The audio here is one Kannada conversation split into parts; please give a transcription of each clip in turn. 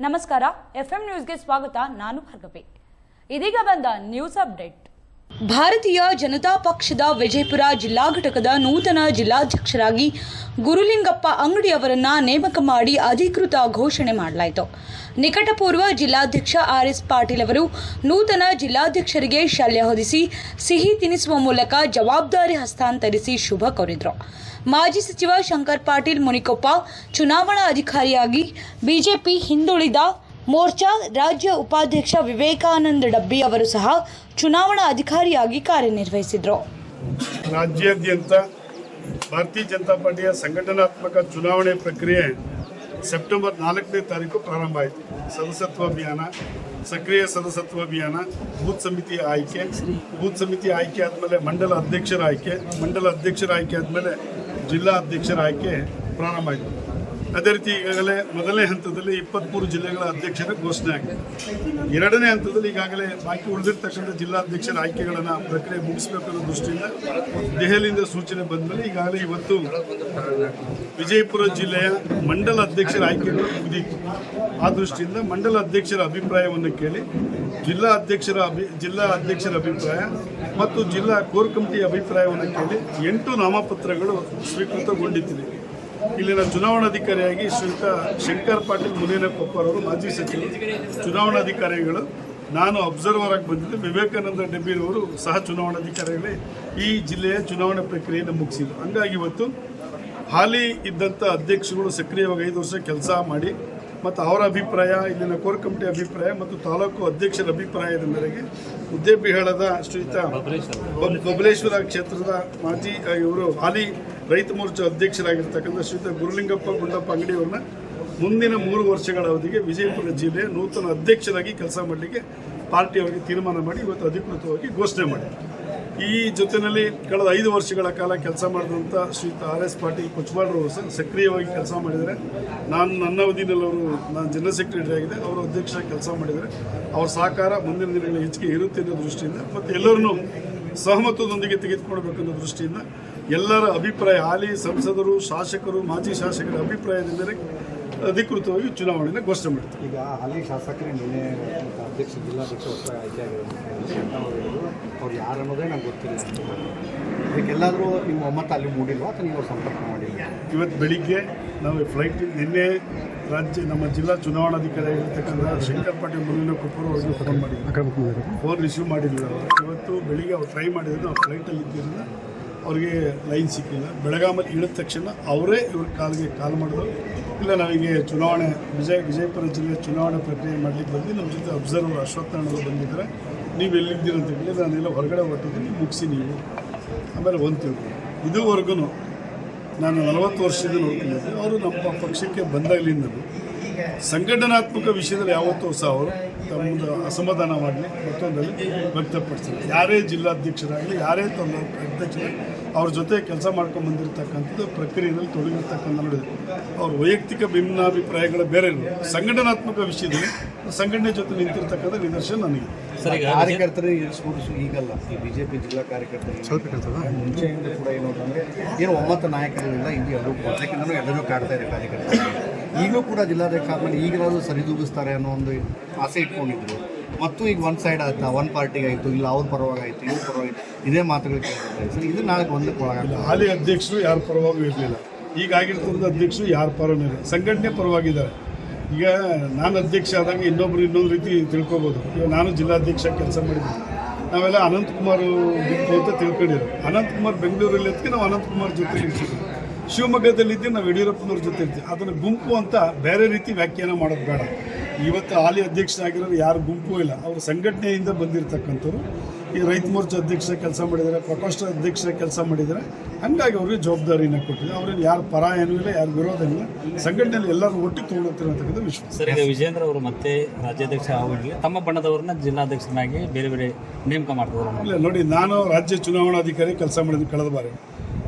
ನಮಸ್ಕಾರ, FM ನ್ಯೂಸ್ಗೆ ಸ್ವಾಗತ. ನಾನು ಭಾರ್ಗವಿ. ಇದೀಗ ಬಂದ ನ್ಯೂಸ್ ಅಪ್ಡೇಟ್. ಭಾರತೀಯ ಜನತಾ ಪಕ್ಷದ ವಿಜಯಪುರ ಜಿಲ್ಲಾ ಘಟಕದ ನೂತನ ಜಿಲ್ಲಾಧ್ಯಕ್ಷರಾಗಿ ಗುರುಲಿಂಗಪ್ಪ ಅಂಗಡಿ ಅವರನ್ನು ನೇಮಕ ಮಾಡಿ ಅಧಿಕೃತ ಘೋಷಣೆ ಮಾಡಲಾಯಿತು. ನಿಕಟಪೂರ್ವ ಜಿಲ್ಲಾಧ್ಯಕ್ಷ RS ಪಾಟೀಲ್ ಅವರು ನೂತನ ಜಿಲ್ಲಾಧ್ಯಕ್ಷರಿಗೆ ಶಾಲ್ಯ ಹೊದಿಸಿ ಸಿಹಿ ತಿನಿಸುವ ಮೂಲಕ ಜವಾಬ್ದಾರಿ ಹಸ್ತಾಂತರಿಸಿ ಶುಭ ಕೋರಿದರು. ಮಾಜಿ ಸಚಿವ ಶಂಕರ್ ಪಾಟೀಲ್ ಮುನಿಕೊಪ್ಪ ಚುನಾವಣಾ ಅಧಿಕಾರಿಯಾಗಿ, ಬಿಜೆಪಿ ಹಿಂದುಳಿದ ಮೋರ್ಚಾ ರಾಜ್ಯ ಉಪಾಧ್ಯಕ್ಷ ವಿವೇಕಾನಂದ ಡಬ್ಬಿ ಅವರು ಸಹ ಚುನಾವಣಾ ಅಧಿಕಾರಿಯಾಗಿ ಕಾರ್ಯನಿರ್ವಹಿಸಿದರು. ರಾಜ್ಯಾದ್ಯಂತ ಭಾರತೀಯ ಜನತಾ ಪಾರ್ಟಿಯ ಸಂಘಟನಾತ್ಮಕ ಚುನಾವಣೆ ಪ್ರಕ್ರಿಯೆ ಸೆಪ್ಟೆಂಬರ್ 4ನೇ ತಾರೀಕು ಪ್ರಾರಂಭ ಆಯಿತು. ಸದಸ್ಯತ್ವ ಅಭಿಯಾನ, ಸಕ್ರಿಯ ಸದಸ್ಯತ್ವ ಅಭಿಯಾನ, ಬೂತ್ ಸಮಿತಿ ಆಯ್ಕೆ ಆದಮೇಲೆ ಮಂಡಲ ಅಧ್ಯಕ್ಷರ ಆಯ್ಕೆ ಆದಮೇಲೆ ಜಿಲ್ಲಾ ಅಧ್ಯಕ್ಷರ ಆಯ್ಕೆ ಪ್ರಾರಂಭ ಆಯಿತು. ಅದೇ ರೀತಿ ಈಗಾಗಲೇ ಮೊದಲನೇ ಹಂತದಲ್ಲಿ 23 ಜಿಲ್ಲೆಗಳ ಅಧ್ಯಕ್ಷರ ಘೋಷಣೆ ಆಗಿದೆ. ಎರಡನೇ ಹಂತದಲ್ಲಿ ಈಗಾಗಲೇ ಬಾಕಿ ಉಳಿದಿರ್ತಕ್ಕಂಥ ಜಿಲ್ಲಾಧ್ಯಕ್ಷರ ಆಯ್ಕೆಗಳನ್ನು ಪ್ರಕ್ರಿಯೆ ಮುಗಿಸಬೇಕು ಅನ್ನೋ ದೃಷ್ಟಿಯಿಂದ ದೆಹಲಿಯಿಂದ ಸೂಚನೆ ಬಂದ ಮೇಲೆ ಈಗಾಗಲೇ ಇವತ್ತು ವಿಜಯಪುರ ಜಿಲ್ಲೆಯ ಮಂಡಲ ಅಧ್ಯಕ್ಷರ ಆಯ್ಕೆಗಳು ಮುಗಿದಿತ್ತು. ಆ ದೃಷ್ಟಿಯಿಂದ ಮಂಡಲ ಅಧ್ಯಕ್ಷರ ಅಭಿಪ್ರಾಯವನ್ನು ಕೇಳಿ ಜಿಲ್ಲಾ ಅಧ್ಯಕ್ಷರ ಅಭಿಪ್ರಾಯ ಮತ್ತು ಜಿಲ್ಲಾ ಕೋರ್ ಕಮಿಟಿ ಅಭಿಪ್ರಾಯವನ್ನು ಕೇಳಿ 8 ನಾಮಪತ್ರಗಳು ಸ್ವೀಕೃತಗೊಂಡಿದ್ದಿದೆ. ಇಲ್ಲಿನ ಚುನಾವಣಾಧಿಕಾರಿಯಾಗಿ ಶ್ರೀಯುತ ಶಂಕರ್ ಪಾಟೀಲ್ ಮುನಿಕೊಪ್ಪರವರು ಮಾಜಿ ಸಚಿವರು ಚುನಾವಣಾಧಿಕಾರಿಗಳು, ನಾನು ಅಬ್ಸರ್ವರ್ ಆಗಿ ಬಂದಿದ್ದೆ. ವಿವೇಕಾನಂದ ಡಬ್ಬಿರವರು ಸಹ ಚುನಾವಣಾಧಿಕಾರಿಗಳೇ ಈ ಜಿಲ್ಲೆಯ ಚುನಾವಣಾ ಪ್ರಕ್ರಿಯೆಯನ್ನು ಮುಗಿಸಿದರು. ಹಂಗಾಗಿ ಇವತ್ತು ಹಾಲಿ ಇದ್ದಂಥ ಅಧ್ಯಕ್ಷರುಗಳು ಸಕ್ರಿಯವಾಗಿ 5 ವರ್ಷ ಕೆಲಸ ಮಾಡಿ ಮತ್ತು ಅವರ ಅಭಿಪ್ರಾಯ, ಇಲ್ಲಿನ ಕೋರ್ ಕಮಿಟಿ ಅಭಿಪ್ರಾಯ ಮತ್ತು ತಾಲೂಕು ಅಧ್ಯಕ್ಷರ ಅಭಿಪ್ರಾಯದ ಮೇರೆಗೆ ಮುದ್ದೇಬಿಹಾಳದ ಶ್ರೀಯುತ ಬಬಲೇಶ್ವರ ಕ್ಷೇತ್ರದ ಮಾಜಿ ಇವರು ಹಾಲಿ ರೈತ ಮೋರ್ಚಾ ಅಧ್ಯಕ್ಷರಾಗಿರ್ತಕ್ಕಂಥ ಶ್ರೀಯುತ ಗುರುಲಿಂಗಪ್ಪ ಗುಂಡಪ್ಪ ಅಂಗಡಿಯವ್ರನ್ನ ಮುಂದಿನ 3 ವರ್ಷಗಳ ಅವಧಿಗೆ ವಿಜಯಪುರ ಜಿಲ್ಲೆಯ ನೂತನ ಅಧ್ಯಕ್ಷರಾಗಿ ಕೆಲಸ ಮಾಡಲಿಕ್ಕೆ ಪಾರ್ಟಿಯವರಿಗೆ ತೀರ್ಮಾನ ಮಾಡಿ ಇವತ್ತು ಅಧಿಕೃತವಾಗಿ ಘೋಷಣೆ ಮಾಡಿದೆ. ಈ ಜೊತೆಯಲ್ಲಿ ಕಳೆದ 5 ವರ್ಷಗಳ ಕಾಲ ಕೆಲಸ ಮಾಡಿದಂಥ ಶ್ರೀಯುತ RS ಪಾಟೀಲ್ ಕೊಚ್ಚವಾಡ್ರವರು ಸಹ ಸಕ್ರಿಯವಾಗಿ ಕೆಲಸ ಮಾಡಿದ್ದಾರೆ. ನನ್ನ ಅವಧಿಯಲ್ಲಿ ನಾನು ಜನರಲ್ ಸೆಕ್ರೆಟರಿ ಆಗಿದೆ, ಅವರು ಅಧ್ಯಕ್ಷರಾಗಿ ಕೆಲಸ ಮಾಡಿದ್ದಾರೆ. ಅವರ ಸಹಕಾರ ಮುಂದಿನ ದಿನಗಳಲ್ಲಿ ಹೆಚ್ಚಿಗೆ ಇರುತ್ತೆ ಅನ್ನೋ ದೃಷ್ಟಿಯಿಂದ ಮತ್ತು ಎಲ್ಲರನ್ನೂ ಸಹಮತದೊಂದಿಗೆ ತೆಗೆದುಕೊಳ್ಬೇಕನ್ನೋ ದೃಷ್ಟಿಯಿಂದ ಎಲ್ಲರ ಅಭಿಪ್ರಾಯ, ಹಾಲಿ ಸಂಸದರು, ಶಾಸಕರು, ಮಾಜಿ ಶಾಸಕರ ಅಭಿಪ್ರಾಯದ ಮೇರೆಗೆ ಅಧಿಕೃತವಾಗಿ ಚುನಾವಣೆಯನ್ನು ಘೋಷಣೆ ಮಾಡ್ತಾರೆ. ಈಗ ಹಾಲಿ ಶಾಸಕರೇ ನಿನ್ನೆ ಜಿಲ್ಲಾಧ್ಯಕ್ಷ ಹೊಸ ಆಯ್ಕೆ ಆಗಿರೋದು ಅವ್ರು ಯಾರು ಅನ್ನೋದೇ ನಂಗೆ ಗೊತ್ತಿಲ್ಲ. ಇದಕ್ಕೆಲ್ಲಾದರೂ ನಿಮ್ಮ ಒಮ್ಮತ ಅಲ್ಲಿ ಮೂಡಿಲ್ವಾ ಅಥವಾ ನೀವು ಸಂಪರ್ಕ ಮಾಡಿಲ್ಲ? ಇವತ್ತು ಬೆಳಿಗ್ಗೆ ನಾವು ಫ್ಲೈಟ್ ನಿನ್ನೆ ನಮ್ಮ ಜಿಲ್ಲಾ ಚುನಾವಣಾಧಿಕಾರಿ ಆಗಿರ್ತಕ್ಕಂಥ ಶಂಕರ್ ಪಾಟೀಲ್ ಮುನಿಕೊಪ್ಪರು ಅವ್ರಿಗೆ ಫೋನ್ ರಿಸೀವ್ ಮಾಡಿದ್ರು. ಇವತ್ತು ಬೆಳಿಗ್ಗೆ ಅವ್ರು ಟ್ರೈ ಮಾಡಿದ್ರು, ನಾವು ಫ್ಲೈಟಲ್ಲಿ ಇದ್ದಿರಲಿಲ್ಲ, ಅವ್ರಿಗೆ ಲೈನ್ ಸಿಕ್ಕಿಲ್ಲ. ಬೆಳಗಾಮಲ್ಲಿ ಇಳಿದ ತಕ್ಷಣ ಅವರೇ ಇವ್ರ ಕಾಲ್ ಮಾಡಿದ್ರು. ಇಲ್ಲ, ನಾವೀಗೆ ಚುನಾವಣೆ ವಿಜಯಪುರ ಜಿಲ್ಲೆ ಚುನಾವಣೆ ಪ್ರಕ್ರಿಯೆ ಮಾಡಲಿಕ್ಕೆ ಬಂದು ನಮ್ಮ ಜೊತೆ ಅಬ್ಸರ್ವರ್ ಅಶ್ವತ್ಥನಾರಾಯಣ ಬಂದಿದ್ದಾರೆ, ನೀವು ಎಲ್ಲಿದ್ದೀರ ಅಂತ ಹೇಳಿ ನಾನೆಲ್ಲ ಹೊರಗಡೆ ಹೊರಟಿದ್ದೀನಿ, ಮುಗಿಸಿ ನೀವು ಆಮೇಲೆ ತಿಳ್ಕೊಂಡು. ಇದುವರೆಗೂ ನಾನು 40 ವರ್ಷದಿಂದ ನೋಡ್ಕೊಂಡಿದ್ದೆ. ಅವರು ನಮ್ಮ ಪಕ್ಷಕ್ಕೆ ಬಂದಾಗಲಿಂದಲೂ ಸಂಘಟನಾತ್ಮಕ ವಿಷಯದಲ್ಲಿ ಯಾವತ್ತೂ ಸಹ ಅವರು ತಮ್ಮದು ಅಸಮಾಧಾನ ಮಾಡಲಿ ಮತ್ತೊಂದಲ್ಲಿ ವ್ಯಕ್ತಪಡಿಸಿದ್ರು. ಯಾರೇ ಜಿಲ್ಲಾಧ್ಯಕ್ಷರಾಗಲಿ, ಯಾರೇ ತಮ್ಮ ಅಧ್ಯಕ್ಷರಾಗಲಿ ಅವ್ರ ಜೊತೆ ಕೆಲಸ ಮಾಡ್ಕೊಂಡು ಬಂದಿರತಕ್ಕಂಥದ್ದು ಪ್ರಕ್ರಿಯೆಯಲ್ಲಿ ತೊಡಗಿರ್ತಕ್ಕಂಥ ನೋಡಿದ್ರು. ಅವ್ರ ವೈಯಕ್ತಿಕ ಭಿನ್ನಾಭಿಪ್ರಾಯಗಳು ಬೇರೆ ಇರೋದು, ಸಂಘಟನಾತ್ಮಕ ವಿಷಯದಲ್ಲಿ ಸಂಘಟನೆ ಜೊತೆ ನಿಂತಿರ್ತಕ್ಕಂಥ ನಿದರ್ಶನ ನನಗೆ. ಕಾರ್ಯಕರ್ತರು ಈಗಲ್ಲ, ಈ BJP ಜಿಲ್ಲಾ ಕಾರ್ಯಕರ್ತರು ಮುಂಚೆಯಿಂದ ಕೂಡ ಏನು ಅಂತಂದರೆ ಏನು ಒಮ್ಮತ ನಾಯಕರಿಲ್ಲ, ಇಲ್ಲಿ ಎಲ್ಲರೂ ಮೊದಲಕ್ಕಿಂತಲೂ ಎಲ್ಲರೂ ಕಾಡ್ತಾ ಇದೆ ಕಾರ್ಯಕರ್ತರು. ಈಗಲೂ ಕೂಡ ಜಿಲ್ಲಾಧ್ಯಕ್ಷ ಆದಮೇಲೆ ಈಗಲಾದರೂ ಸರಿದೂಗಿಸ್ತಾರೆ ಅನ್ನೋ ಒಂದು ಆಸೆ ಇಟ್ಕೊಂಡಿದ್ರು. ಮತ್ತು ಈಗ ಒಂದು ಸೈಡ್ ಆಯ್ತು, ಒಂದು ಪಾರ್ಟಿಗೆ ಆಯಿತು, ಇಲ್ಲ ಅವ್ರ ಪರವಾಗಾಯಿತು, ಇವ್ರ ಪರವಾಯಿತು, ಇದೇ ಮಾತುಗಳು ಕೇಳ್ತಾರೆ. ಸರ್, ಇದು ನಾಳೆ ಒಂದಕ್ಕೆ ಒಳಗಾಗಲ್ಲ. ಹಾಲಿ ಅಧ್ಯಕ್ಷರು ಯಾರ ಪರವಾಗೂ ಇರಲಿಲ್ಲ, ಈಗಾಗಿರ್ತಕ್ಕಂಥ ಅಧ್ಯಕ್ಷರು ಯಾರ ಪರವೂ ಇಲ್ಲ, ಸಂಘಟನೆ ಪರವಾಗಿದ್ದಾರೆ. ಈಗ ನಾನು ಅಧ್ಯಕ್ಷ ಆದಾಗ ಇನ್ನೊಂದು ರೀತಿ ತಿಳ್ಕೊಬೋದು. ಈಗ ನಾನು ಜಿಲ್ಲಾಧ್ಯಕ್ಷ ಕೆಲಸ ಮಾಡಿದ್ದೀನಿ, ನಾವೆಲ್ಲ ಅನಂತಕುಮಾರ್ ಬಿಟ್ಟು ಅಂತ ತಿಳ್ಕೊಂಡಿರೋ. ಅನಂತಕುಮಾರ್ ಬೆಂಗಳೂರಲ್ಲಿ ಅದಕ್ಕೆ ನಾವು ಅನಂತಕುಮಾರ್ ಜೊತೆ ಇರ್ತೀವಿ, ಶಿವಮೊಗ್ಗದಲ್ಲಿದ್ದರೆ ನಾವು ಯಡಿಯೂರಪ್ಪನವ್ರ ಜೊತೆ ಇರ್ತೀವಿ. ಅದನ್ನು ಗುಂಪು ಅಂತ ಬೇರೆ ರೀತಿ ವ್ಯಾಖ್ಯಾನ ಮಾಡೋದು ಬೇಡ. ಇವತ್ತು ಹಾಲಿ ಅಧ್ಯಕ್ಷರಾಗಿರೋರು ಯಾರು ಗುಂಪು ಇಲ್ಲ, ಅವರು ಸಂಘಟನೆಯಿಂದ ಬಂದಿರತಕ್ಕಂಥವ್ರು. ಈ ರೈತ ಮೋರ್ಚಾ ಅಧ್ಯಕ್ಷರ ಕೆಲಸ ಮಾಡಿದ್ದಾರೆ, ಪ್ರಕೋಷ್ಠ ಅಧ್ಯಕ್ಷರ ಕೆಲಸ ಮಾಡಿದ್ದಾರೆ. ಹಂಗಾಗಿ ಅವ್ರಿಗೆ ಜವಾಬ್ದಾರಿಯನ್ನು ಕೊಟ್ಟಿದ್ದಾರೆ. ಅವ್ರಿಗೆ ಯಾರು ಪರ ಏನೂ ಇಲ್ಲ, ಯಾರು ವಿರೋಧ ಇಲ್ಲ, ಸಂಘಟನೆಯಲ್ಲಿ ಎಲ್ಲರೂ ಒಟ್ಟಿಗೆ ತೊಗೊಂಡೋಗ್ತಿರೋಂಥಕ್ಕಂಥ ವಿಶ್ವಾಸ. ಸರ್, ಈಗ ವಿಜೇಂದ್ರ ಅವರು ಮತ್ತೆ ರಾಜ್ಯಾಧ್ಯಕ್ಷ ಆಗೋದಿಲ್ಲ, ತಮ್ಮ ಬಣ್ಣದವ್ರನ್ನ ಜಿಲ್ಲಾಧ್ಯಕ್ಷನಾಗಿ ಬೇರೆ ಬೇರೆ ನೇಮಕ ಮಾಡ್ತಿದ್ದಾರೆ. ಇಲ್ಲ ನೋಡಿ, ನಾನು ರಾಜ್ಯ ಚುನಾವಣಾಧಿಕಾರಿ ಕೆಲಸ ಮಾಡಿದ್ದೀನಿ ಕಳೆದ ಬಾರಿ.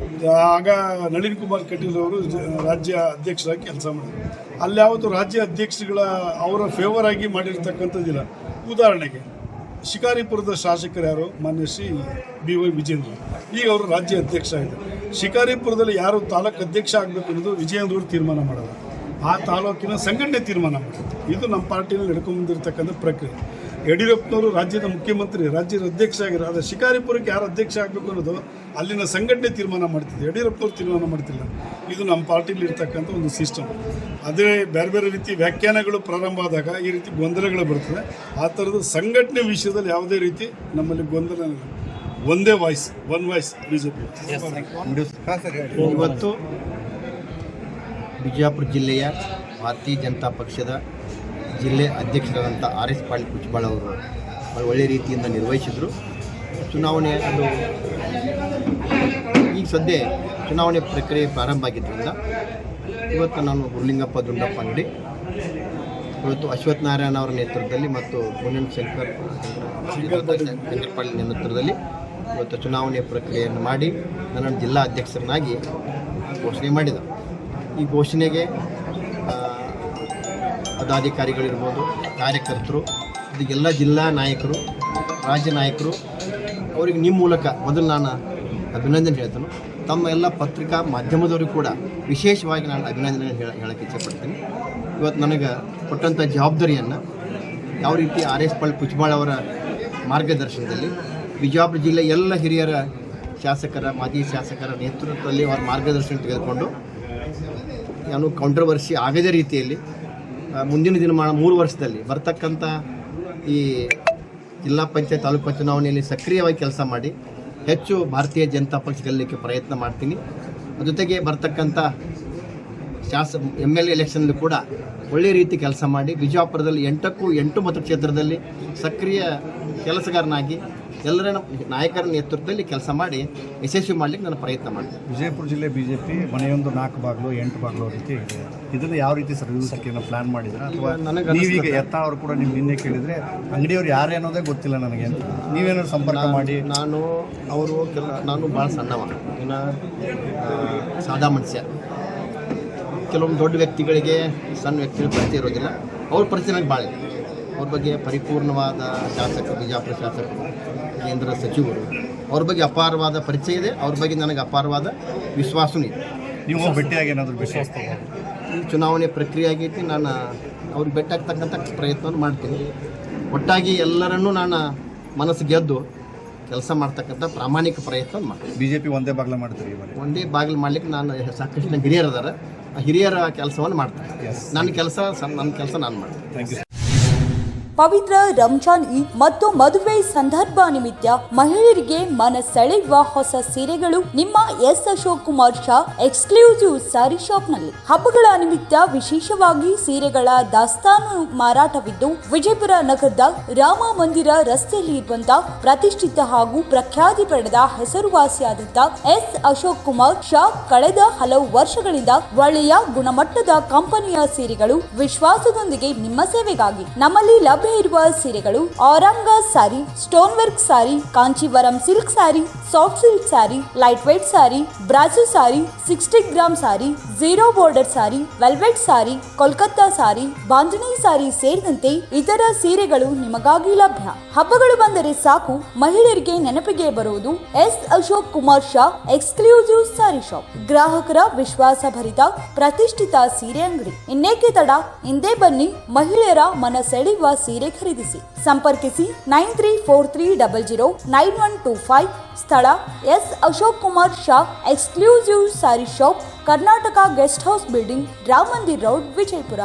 ಆಗ ನಳಿನ್ ಕುಮಾರ್ ಕಟೀಲ್ ಅವರು ರಾಜ್ಯ ಅಧ್ಯಕ್ಷರಾಗಿ ಕೆಲಸ ಮಾಡಿದ್ರು. ಅಲ್ಲಿ ಯಾವತ್ತು ರಾಜ್ಯ ಅಧ್ಯಕ್ಷರುಗಳ ಅವರ ಫೇವರ್ ಆಗಿ ಮಾಡಿರ್ತಕ್ಕಂಥದ್ದಿಲ್ಲ. ಉದಾಹರಣೆಗೆ ಶಿಕಾರಿಪುರದ ಶಾಸಕರು ಯಾರು, ಮಾನ್ಯ ಶ್ರೀ BY ವಿಜೇಂದ್ರ, ಈಗ ಅವರು ರಾಜ್ಯ ಅಧ್ಯಕ್ಷ ಆಗಿದ್ದಾರೆ. ಶಿಕಾರಿಪುರದಲ್ಲಿ ಯಾರು ತಾಲೂಕು ಅಧ್ಯಕ್ಷ ಆಗಬೇಕು ಅನ್ನೋದು ವಿಜಯೇಂದ್ರ ಅವರು ತೀರ್ಮಾನ ಮಾಡೋದು. ಆ ತಾಲೂಕಿನ ಸಂಘಟನೆ ತೀರ್ಮಾನ ಮಾಡಿದೆ. ಇದು ನಮ್ಮ ಪಾರ್ಟಿನಲ್ಲಿ ನಡ್ಕೊಂಡ್ಬಂದಿರತಕ್ಕಂಥ ಪ್ರಕ್ರಿಯೆ. ಯಡಿಯೂರಪ್ಪನವರು ರಾಜ್ಯದ ಮುಖ್ಯಮಂತ್ರಿ, ರಾಜ್ಯದ ಅಧ್ಯಕ್ಷ ಆಗಿರೋ ಶಿಕಾರಿಪುರಕ್ಕೆ ಯಾರು ಅಧ್ಯಕ್ಷ ಆಗಬೇಕು ಅನ್ನೋದು ಅಲ್ಲಿನ ಸಂಘಟನೆ ತೀರ್ಮಾನ ಮಾಡ್ತಿದ್ದೆ, ಯಡಿಯೂರಪ್ಪನವರು ತೀರ್ಮಾನ ಮಾಡ್ತಿಲ್ಲ. ಇದು ನಮ್ಮ ಪಾರ್ಟಿಲಿ ಇರ್ತಕ್ಕಂಥ ಒಂದು ಸಿಸ್ಟಮ್. ಅದೇ ಬೇರೆ ಬೇರೆ ರೀತಿ ವ್ಯಾಖ್ಯಾನಗಳು ಪ್ರಾರಂಭ ಆದಾಗ ಈ ರೀತಿ ಗೊಂದಲಗಳು ಬರ್ತದೆ. ಆ ಥರದ ಸಂಘಟನೆ ವಿಷಯದಲ್ಲಿ ಯಾವುದೇ ರೀತಿ ನಮ್ಮಲ್ಲಿ ಗೊಂದಲ ಇಲ್ಲ. ಒಂದೇ ವಾಯ್ಸ್, ಒನ್ ವಾಯ್ಸ್ ಬಿಜೆಪಿ. ಇವತ್ತು ಬಿಜಾಪುರ ಜಿಲ್ಲೆಯ ಭಾರತೀಯ ಜನತಾ ಪಕ್ಷದ ಜಿಲ್ಲೆ ಅಧ್ಯಕ್ಷರಾದಂಥ RS ಪಾಟೀಲ್ ಕುಚ್ಚಬಾಳ್ ಅವರು ಒಳ್ಳೆಯ ರೀತಿಯಿಂದ ನಿರ್ವಹಿಸಿದರು. ಚುನಾವಣೆ ಅದು ಈಗ ಸದ್ಯ ಚುನಾವಣೆ ಪ್ರಕ್ರಿಯೆ ಪ್ರಾರಂಭ ಆಗಿದ್ದರಿಂದ ಇವತ್ತು ನಾನು ಗುರುಲಿಂಗಪ್ಪ ದುಂಡಪ್ಪ ಅಂಗಡಿ, ಇವತ್ತು ಅಶ್ವಥ್ ನಾರಾಯಣ ಅವರ ನೇತೃತ್ವದಲ್ಲಿ ಮತ್ತು ಮುನಿಯನ್ ಶಂಕರ್ ಪಾಟೀಲ್ ನೇತೃತ್ವದಲ್ಲಿ ಇವತ್ತು ಚುನಾವಣೆ ಪ್ರಕ್ರಿಯೆಯನ್ನು ಮಾಡಿ ನನ್ನನ್ನು ಜಿಲ್ಲಾ ಅಧ್ಯಕ್ಷರನ್ನಾಗಿ ಘೋಷಣೆ ಮಾಡಿದ. ಈ ಘೋಷಣೆಗೆ ಪದಾಧಿಕಾರಿಗಳಿರ್ಬೋದು, ಕಾರ್ಯಕರ್ತರು, ಇದಕ್ಕೆಲ್ಲ ಜಿಲ್ಲಾ ನಾಯಕರು, ರಾಜ್ಯ ನಾಯಕರು ಅವರಿಗೆ ನಿಮ್ಮ ಮೂಲಕ ಮೊದಲು ನಾನು ಅಭಿನಂದನೆ ಹೇಳ್ತೇನೆ. ತಮ್ಮ ಎಲ್ಲ ಪತ್ರಿಕಾ ಮಾಧ್ಯಮದವರಿಗೂ ಕೂಡ ವಿಶೇಷವಾಗಿ ನಾನು ಅಭಿನಂದನೆ ಹೇಳೋಕ್ಕೆ ಇಚ್ಛೆಪಡ್ತೀನಿ. ಇವತ್ತು ನನಗೆ ಕೊಟ್ಟಂಥ ಜವಾಬ್ದಾರಿಯನ್ನು ಯಾವ ರೀತಿ RS ಪಾಟೀಲ್ ಕುಚ್ಚಬಾಳ್ ಅವರ ಮಾರ್ಗದರ್ಶನದಲ್ಲಿ ಬಿಜಾಪುರ ಜಿಲ್ಲೆ ಎಲ್ಲ ಹಿರಿಯರ ಶಾಸಕರ, ಮಾಜಿ ಶಾಸಕರ ನೇತೃತ್ವದಲ್ಲಿ ಅವರ ಮಾರ್ಗದರ್ಶನ ತೆಗೆದುಕೊಂಡು ನಾನು ಕಾಂಟ್ರವರ್ಸಿ ಆಗದ ರೀತಿಯಲ್ಲಿ ಮುಂದಿನ ದಿನಮಾನ 3 ವರ್ಷದಲ್ಲಿ ಬರ್ತಕ್ಕಂಥ ಈ ಜಿಲ್ಲಾ ಪಂಚಾಯತ್ ತಾಲೂಕು ಚುನಾವಣೆಯಲ್ಲಿ ಸಕ್ರಿಯವಾಗಿ ಕೆಲಸ ಮಾಡಿ ಹೆಚ್ಚು ಭಾರತೀಯ ಜನತಾ ಪಕ್ಷ ಗೆಲ್ಲಲಿಕ್ಕೆ ಪ್ರಯತ್ನ ಮಾಡ್ತೀನಿ. ಜೊತೆಗೆ ಬರ್ತಕ್ಕಂಥ MLA ಎಲೆಕ್ಷನ್ಲ್ಲೂ ಕೂಡ ಒಳ್ಳೆಯ ರೀತಿ ಕೆಲಸ ಮಾಡಿ ಬಿಜಾಪುರದಲ್ಲಿ 8ಕ್ಕೂ 8 ಮತಕ್ಷೇತ್ರದಲ್ಲಿ ಸಕ್ರಿಯ ಕೆಲಸಗಾರನಾಗಿ ಎಲ್ಲರ ನಾಯಕರ ನೇತೃತ್ವದಲ್ಲಿ ಕೆಲಸ ಮಾಡಿ ಯಶಸ್ವಿ ಮಾಡಲಿಕ್ಕೆ ನಾನು ಪ್ರಯತ್ನ ಮಾಡ್ತೀನಿ. ವಿಜಯಪುರ ಜಿಲ್ಲೆ ಬಿಜೆಪಿ ಮನೆಯೊಂದು 4 ಬಾಗಿಲು 8 ಬಾಗಿಲು ರೀತಿ ಇದೆ. ಇದನ್ನು ಯಾವ ರೀತಿ ಸರಿದೂಗಿಸಲಿಕ್ಕೆ ಪ್ಲಾನ್ ಮಾಡಿದ್ರೆ ಅಥವಾ ನೀವೀಗ ಯತ್ನ ಅವರು ಕೂಡ ನೀವು ನಿನ್ನೆ ಕೇಳಿದರೆ ಅಂಗಡಿಯವ್ರು ಯಾರೇ ಅನ್ನೋದೇ ಗೊತ್ತಿಲ್ಲ ನನಗೆ ಅಂತ ನೀವೇನಾದ್ರು ಸಂಪರ್ಕ ಮಾಡಿ? ನಾನು ಭಾಳ ಸಣ್ಣವ, ಇನ್ನು ಸಾದಾ ಮನುಷ್ಯ. ಕೆಲವೊಂದು ದೊಡ್ಡ ವ್ಯಕ್ತಿಗಳಿಗೆ ಸಣ್ಣ ವ್ಯಕ್ತಿಗಳ ಪರಿಚಯ ಇರೋದಿಲ್ಲ. ಅವ್ರ ಪರಿಚಯ ನನಗೆ ಭಾಳ ಇದೆ. ಅವ್ರ ಬಗ್ಗೆ ಪರಿಪೂರ್ಣವಾದ ಶಾಸಕರು, ಬಿಜಾಪುರ ಶಾಸಕರು, ಕೇಂದ್ರ ಸಚಿವರು, ಅವ್ರ ಬಗ್ಗೆ ಅಪಾರವಾದ ಪರಿಚಯ ಇದೆ. ಅವ್ರ ಬಗ್ಗೆ ನನಗೆ ಅಪಾರವಾದ ವಿಶ್ವಾಸವೂ ಇದೆ. ನೀವು ಭೇಟಿಯಾಗಿ ಏನಾದರೂ ವಿಶ್ವಾಸ ಈ ಚುನಾವಣೆ ಪ್ರಕ್ರಿಯೆ ಆಗೈತಿ. ನಾನು ಅವ್ರಿಗೆ ಭೇಟಿಯಾಗ್ತಕ್ಕಂಥ ಪ್ರಯತ್ನವನ್ನು ಮಾಡ್ತೀನಿ. ಒಟ್ಟಾಗಿ ಎಲ್ಲರನ್ನೂ ನಾನು ಮನಸ್ಸು ಗೆದ್ದು ಕೆಲಸ ಮಾಡ್ತಕ್ಕಂಥ ಪ್ರಾಮಾಣಿಕ ಪ್ರಯತ್ನ ಮಾಡ್ತೀನಿ. ಬಿಜೆಪಿ ಒಂದೇ ಬಾಗಿಲು ಮಾಡ್ತೀರಿ? ಒಂದೇ ಬಾಗಿಲು ಮಾಡ್ಲಿಕ್ಕೆ ನಾನು ಸಾಕಷ್ಟು ಹಿರಿಯರು ಅದಾರ, ಆ ಹಿರಿಯರ ಕೆಲಸವನ್ನು ಮಾಡ್ತೀನಿ. ನನ್ನ ಕೆಲಸ ನಾನು ಮಾಡ್ತೀನಿ. Thank you. ಪವಿತ್ರ ರಂಜಾನ್ ಈದ್ ಮತ್ತು ಮದುವೆ ಸಂದರ್ಭ ನಿಮಿತ್ತ ಮಹಿಳೆಯರಿಗೆ ಮನ ಸೆಳೆಯುವ ಹೊಸ ಸೀರೆಗಳು ನಿಮ್ಮ ಅಶೋಕ್ ಕುಮಾರ್ ಶಾ ಎಕ್ಸ್ಕ್ಲೂಸಿವ್ ಸಾರಿ ಶಾಪ್ನಲ್ಲಿ. ಹಬ್ಬಗಳ ನಿಮಿತ್ತ ವಿಶೇಷವಾಗಿ ಸೀರೆಗಳ ದಾಸ್ತಾನು ಮಾರಾಟವಿದ್ದು, ವಿಜಯಪುರ ನಗರದ ರಾಮ ಮಂದಿರ ರಸ್ತೆಯಲ್ಲಿ ಇರುವಂತಹ ಪ್ರತಿಷ್ಠಿತ ಹಾಗೂ ಪ್ರಖ್ಯಾತಿ ಪಡೆದ ಹೆಸರುವಾಸಿಯಾದಂತ ಅಶೋಕ್ ಕುಮಾರ್ ಶಾ ಕಳೆದ ಹಲವು ವರ್ಷಗಳಿಂದ ಒಳ್ಳೆಯ ಗುಣಮಟ್ಟದ ಕಂಪನಿಯ ಸೀರೆಗಳು ವಿಶ್ವಾಸದೊಂದಿಗೆ ನಿಮ್ಮ ಸೇವೆಗಾಗಿ. ನಮ್ಮಲ್ಲಿ ಲಭ್ಯ ಇರುವ ಸೀರೆಗಳು ಔರಂಗ ಸಾರಿ, ಸ್ಟೋನ್ ವರ್ಕ್ ಸಾರಿ, ಕಾಂಚೀವರಂ ಸಿಲ್ಕ್ ಸಾರಿ, ಸಾಫ್ಟ್ ಸಿಲ್ಕ್ ಸಾರಿ, ಲೈಟ್ ವೇಟ್ ಸಾರಿ, ಬ್ರಾಸೋ ಸಾರಿ, 60 ಗ್ರಾಮ್ ಸಾರಿ, 0 ಬಾರ್ಡರ್ ಸಾರಿ, ವೆಲ್ವೆಟ್ ಸಾರಿ, ಕೋಲ್ಕತ್ತಾ ಸಾರಿ, ಬಾಂಧನಿ ಸಾರಿ ಸೇರಿದಂತೆ ಇತರ ಸೀರೆಗಳು ನಿಮಗಾಗಿ ಲಭ್ಯ. ಹಬ್ಬಗಳು ಬಂದರೆ ಸಾಕು ಮಹಿಳೆಯರಿಗೆ ನೆನಪಿಗೆ ಬರುವುದು ಅಶೋಕ್ ಕುಮಾರ್ ಶಾ ಎಕ್ಸ್ಕ್ಲೂಸಿವ್ ಸಾರಿ ಶಾಪ್. ಗ್ರಾಹಕರ ವಿಶ್ವಾಸ ಭರಿತ ಪ್ರತಿಷ್ಠಿತ ಸೀರೆ ಅಂಗಡಿ. ಇನ್ನೇಕೆ ತಡ, ಹಿಂದೆ ಬನ್ನಿ, ಮಹಿಳೆಯರ ಮನ ಸೆಳೆಯುವ ಸೀರೆ ಖರೀದಿಸಿ. ಸಂಪರ್ಕಿಸಿ 9343009125. ಸ್ಥಳ Ashok Kumar Shah exclusive sari shop, Karnataka guest house building, Rama Mandir road, Vijayapura.